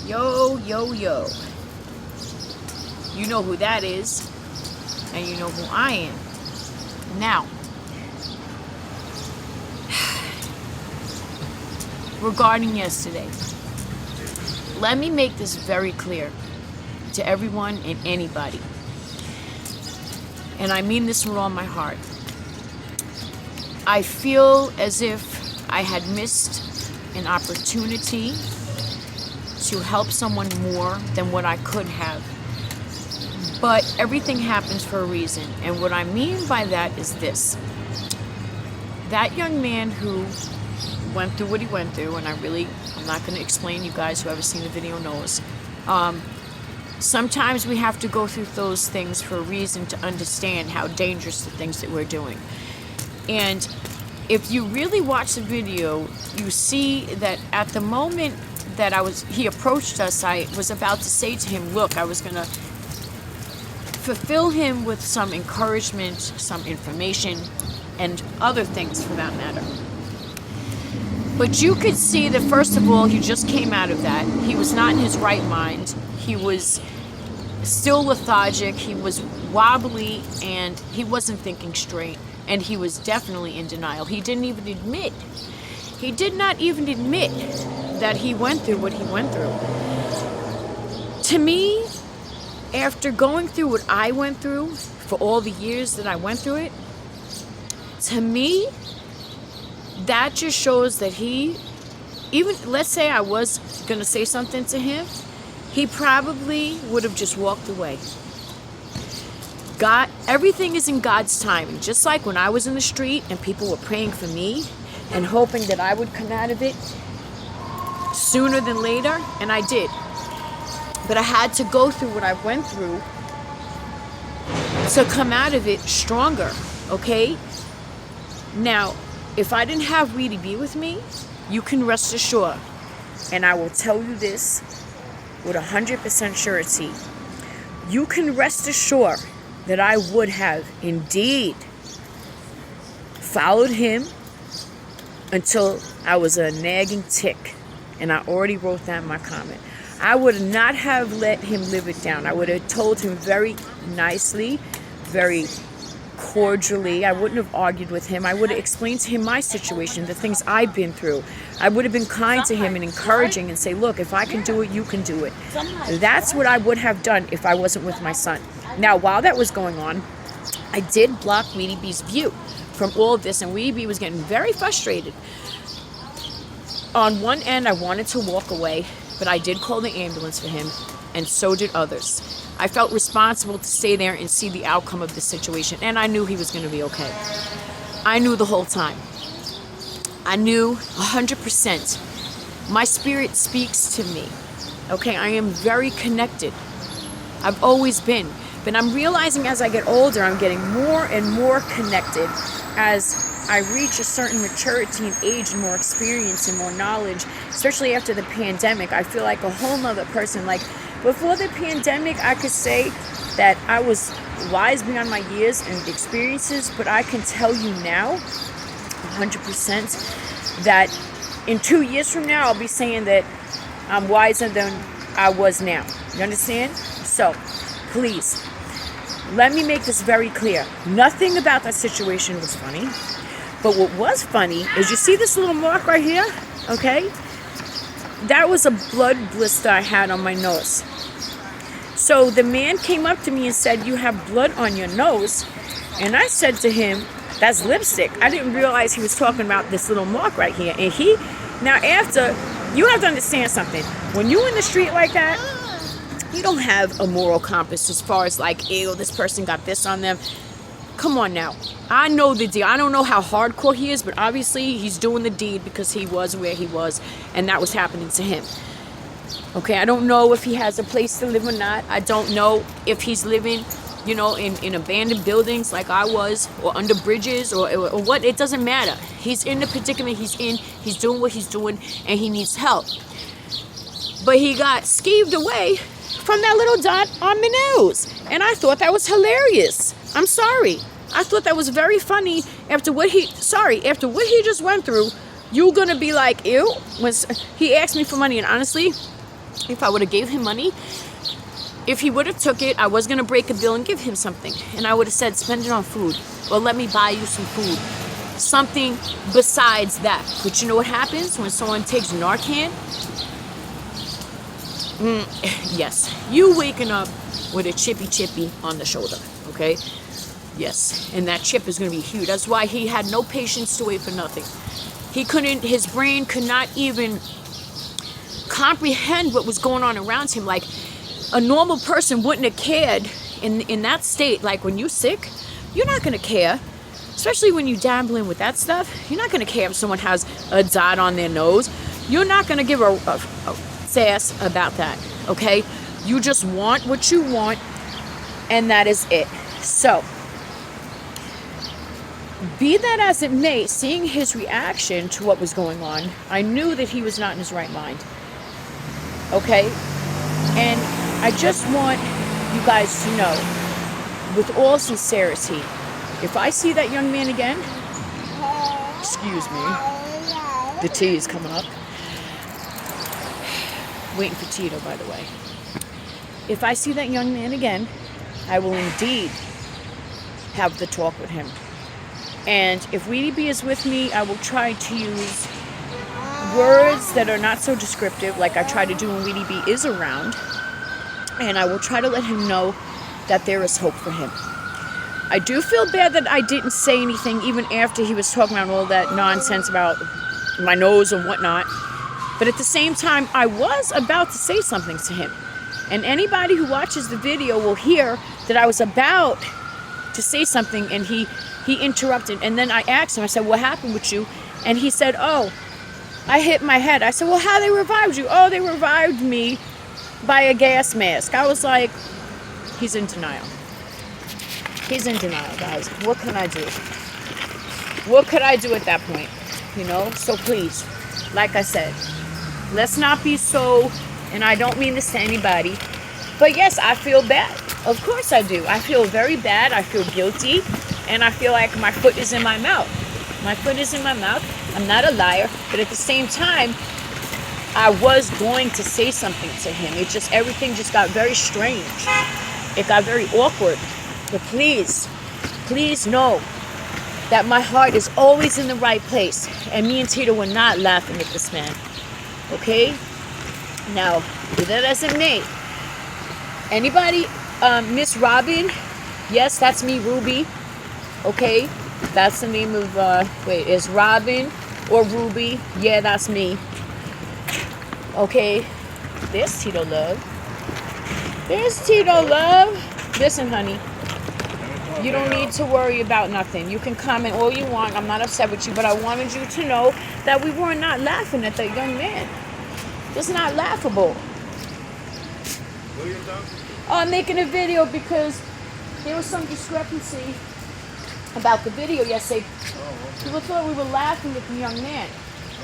Yo, yo, yo. You know who that is, and you know who I am. Now, regarding yesterday, let me make this very clear to everyone and anybody. And I mean this with all my heart. I feel as if I had missed an opportunity to help someone more than what I could have. But everything happens for a reason. And what I mean by that is this. That young man who went through what he went through, and I'm not going to explain, you guys who haven't seen the video knows. Sometimes we have to go through those things for a reason to understand how dangerous the things that we're doing. And if you really watch the video, you see that at the moment that he approached us, I was about to say to him, look, I was going to fulfill him with some encouragement, some information, and other things for that matter. But you could see that, first of all, he just came out of that. He was not in his right mind. He was still lethargic. He was wobbly, and he wasn't thinking straight. And he was definitely in denial. He did not even admit that he went through what he went through. To me, after going through what I went through, for all the years that I went through it, to me, that just shows that let's say I was going to say something to him, he probably would have just walked away. Everything is in God's timing. Just like when I was in the street and people were praying for me and hoping that I would come out of it sooner than later, and I did. But I had to go through what I went through to come out of it stronger, okay? Now, if I didn't have Weedy be with me, you can rest assured, and I will tell you this with 100% surety, you can rest assured that I would have indeed followed him until I was a nagging tick. And I already wrote that in my comment. I would not have let him live it down. I would have told him very nicely, very cordially. I wouldn't have argued with him. I would have explained to him my situation, the things I've been through. I would have been kind to him and encouraging and say, look, if I can do it, you can do it. That's what I would have done if I wasn't with my son. Now, while that was going on, I did block Weedy B's view from all of this, and Weedy B was getting very frustrated. On one end, I wanted to walk away, but I did call the ambulance for him, and so did others. I felt responsible to stay there and see the outcome of the situation, and I knew he was going to be okay. I knew the whole time. I knew 100%. My spirit speaks to me. Okay, I am very connected. I've always been. But I'm realizing as I get older, I'm getting more and more connected as I reach a certain maturity and age and more experience and more knowledge, especially after the pandemic. I feel like a whole nother person. Like before the pandemic, I could say that I was wise beyond my years and experiences, but I can tell you now, 100%, that in 2 years from now, I'll be saying that I'm wiser than I was now. You understand? So, please, let me make this very clear. Nothing about that situation was funny. But what was funny is, you see this little mark right here? Okay? That was a blood blister I had on my nose. So the man came up to me and said, you have blood on your nose. And I said to him, that's lipstick. I didn't realize he was talking about this little mark right here. And you have to understand something. When you're in the street like that, you don't have a moral compass as far as like, ew, this person got this on them. Come on now. I know the deal. I don't know how hardcore he is, but obviously he's doing the deed because he was where he was, and that was happening to him. Okay, I don't know if he has a place to live or not. I don't know if he's living, in abandoned buildings like I was, or under bridges, or what. It doesn't matter. He's in the predicament he's in. He's doing what he's doing, and he needs help. But he got skeeved away from that little dot on my nose, and I thought that was hilarious. I'm sorry. I thought that was very funny. After what he just went through, you're gonna be like, ew. When he asked me for money, and honestly, if I would have gave him money, if he would have took it, I was going to break a bill and give him something. And I would have said, spend it on food. Or let me buy you some food. Something besides that. But you know what happens when someone takes Narcan? Yes. You waking up with a chippy on the shoulder. Okay? Yes. And that chip is going to be huge. That's why he had no patience to wait for nothing. His brain could not even comprehend what was going on around him. Like, a normal person wouldn't have cared in that state. Like, when you're sick, you're not going to care. Especially when you're dabbling with that stuff. You're not going to care if someone has a dot on their nose. You're not going to give a sass about that. Okay? You just want what you want, and that is it. So, be that as it may, seeing his reaction to what was going on, I knew that he was not in his right mind. Okay? And I just want you guys to know, with all sincerity, if I see that young man again, excuse me, the tea is coming up. Waiting for Tito, by the way. If I see that young man again, I will indeed have the talk with him. And if Weedy B is with me, I will try to use words that are not so descriptive, like I try to do when Weedy B is around. And I will try to let him know that there is hope for him. I do feel bad that I didn't say anything even after he was talking about all that nonsense about my nose and whatnot. But at the same time, I was about to say something to him. And anybody who watches the video will hear that I was about to say something, and he interrupted. And then I asked him, I said, what happened with you? And he said, oh, I hit my head. I said, well, how they revived you? Oh, they revived me by a gas mask. I was like, he's in denial. He's in denial, guys. What can I do? What could I do at that point? You know? So please, like I said, let's not be so, and I don't mean this to anybody, but yes, I feel bad. Of course I do. I feel very bad. I feel guilty. And I feel like my foot is in my mouth. My foot is in my mouth. I'm not a liar. But at the same time, I was going to say something to him. Everything just got very strange. It got very awkward. But please know that my heart is always in the right place. And me and Tito were not laughing at this man. Okay? Now, be that as it may, anybody, Miss Robin, yes, that's me, Ruby. Okay? That's the name of, is Robin or Ruby? Yeah, that's me. Okay? There's Tito Love. There's Tito Love. Listen, honey. You don't need to worry about nothing. You can comment all you want. I'm not upset with you, but I wanted you to know that we were not laughing at that young man. It's not laughable. What are you talking? I'm making a video because there was some discrepancy about the video yesterday. People thought we were laughing at the young man.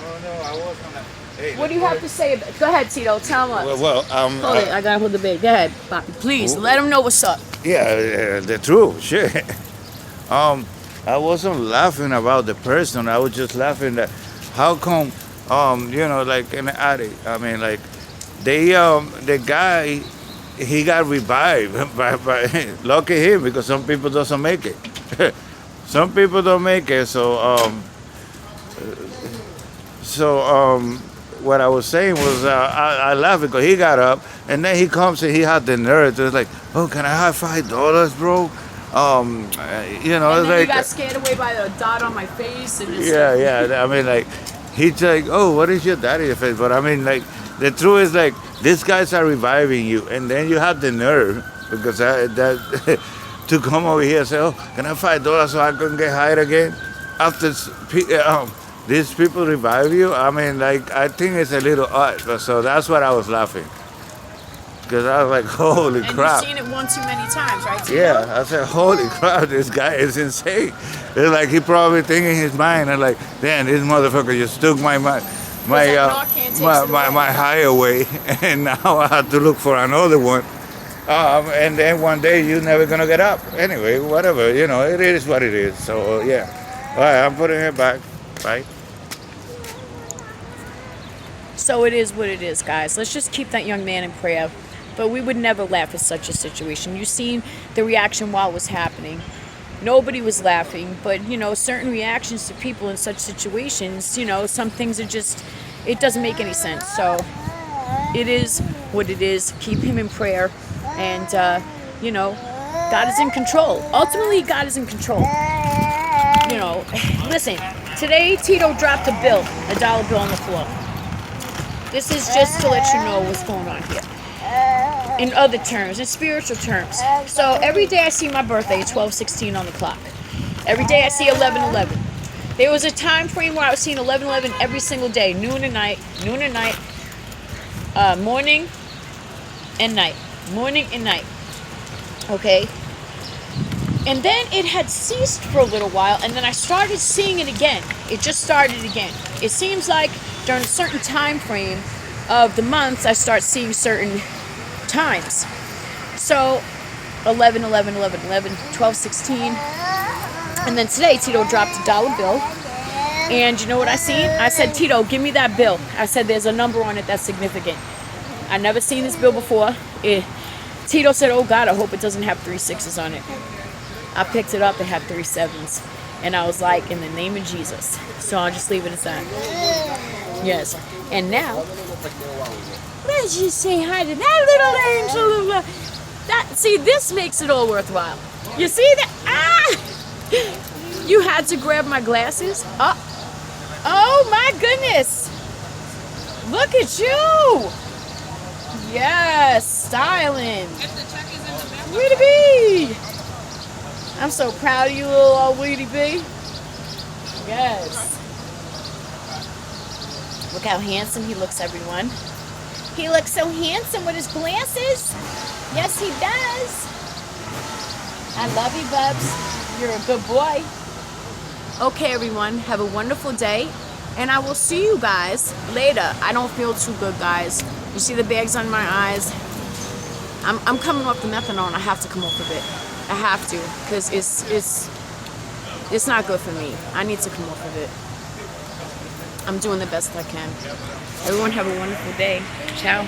Oh no, I was gonna. Hey, what do you have to say about it? Go ahead, Tito. Tell him what. Hold it. I gotta hold the bait. Go ahead, Bobby. Please, let him know what's up. Yeah, the truth, sure. I wasn't laughing about the person. I was just laughing that how come, like in the attic. I mean, like the guy, he got revived by lucky him, because some people doesn't make it. Some people don't make it. So what I was saying was I laughed because he got up and then he comes and he had the nerve to like, oh, can I have $5, bro? And it's then like you got scared away by the dot on my face. And yeah. I mean, like, he's like, oh, what is your daddy face? But I mean, like, the truth is, like, these guys are reviving you, and then you have the nerve because that to come over here and say, oh, can I have $5 so I can get hired again after these people revive you? I mean, like, I think it's a little odd, but so that's what I was laughing. Because I was like, holy crap. And you've seen it one too many times, right, Tito? Yeah, I said, holy crap, this guy is insane. It's like he probably thinking in his mind, and like, damn, this motherfucker just took my highway, and now I have to look for another one. And then one day you're never gonna get up. Anyway, whatever, it is what it is. So yeah. All right, I'm putting it back. Bye. So it is what it is, guys. Let's just keep that young man in prayer. But we would never laugh at such a situation. You've seen the reaction while it was happening. Nobody was laughing, but certain reactions to people in such situations, some things are just, it doesn't make any sense. So it is what it is. Keep him in prayer, and God is in control. Ultimately, God is in control. Listen, today Tito dropped a $1 bill on the floor. This is just to let you know what's going on here. In other terms, in spiritual terms. So every day I see my birthday, 12:16 on the clock. Every day I see 11:11. There was a time frame where I was seeing 11:11 every single day, noon and night, morning and night. Okay? And then it had ceased for a little while, and then I started seeing it again. It just started again. It seems like during a certain time frame of the months, I start seeing certain times. So 11:11, 12:16, and then today Tito dropped a $1 bill, and you know what I seen? I said, Tito, give me that bill. I said, there's a number on it that's significant. I never seen this bill before. Tito said, oh God, I hope it doesn't have 3 6s on it. I picked it up, it had 3 7s, and I was like, in the name of Jesus. So I'll just leave it as that. Yes. And now, let's just say hi to that little angel. See, this makes it all worthwhile. You see that? You had to grab my glasses? Oh my goodness. Look at you. Yes, styling. Weedy B. I'm so proud of you, little old Weedy B. Yes. Look how handsome he looks, everyone. He looks so handsome with his glasses. Yes, he does. I love you, Bubs. You're a good boy. Okay, everyone. Have a wonderful day. And I will see you guys later. I don't feel too good, guys. You see the bags on my eyes? I'm coming off the methadone. I have to come off of it. I have to, because it's not good for me. I need to come off of it. I'm doing the best I can. Everyone have a wonderful day. Ciao.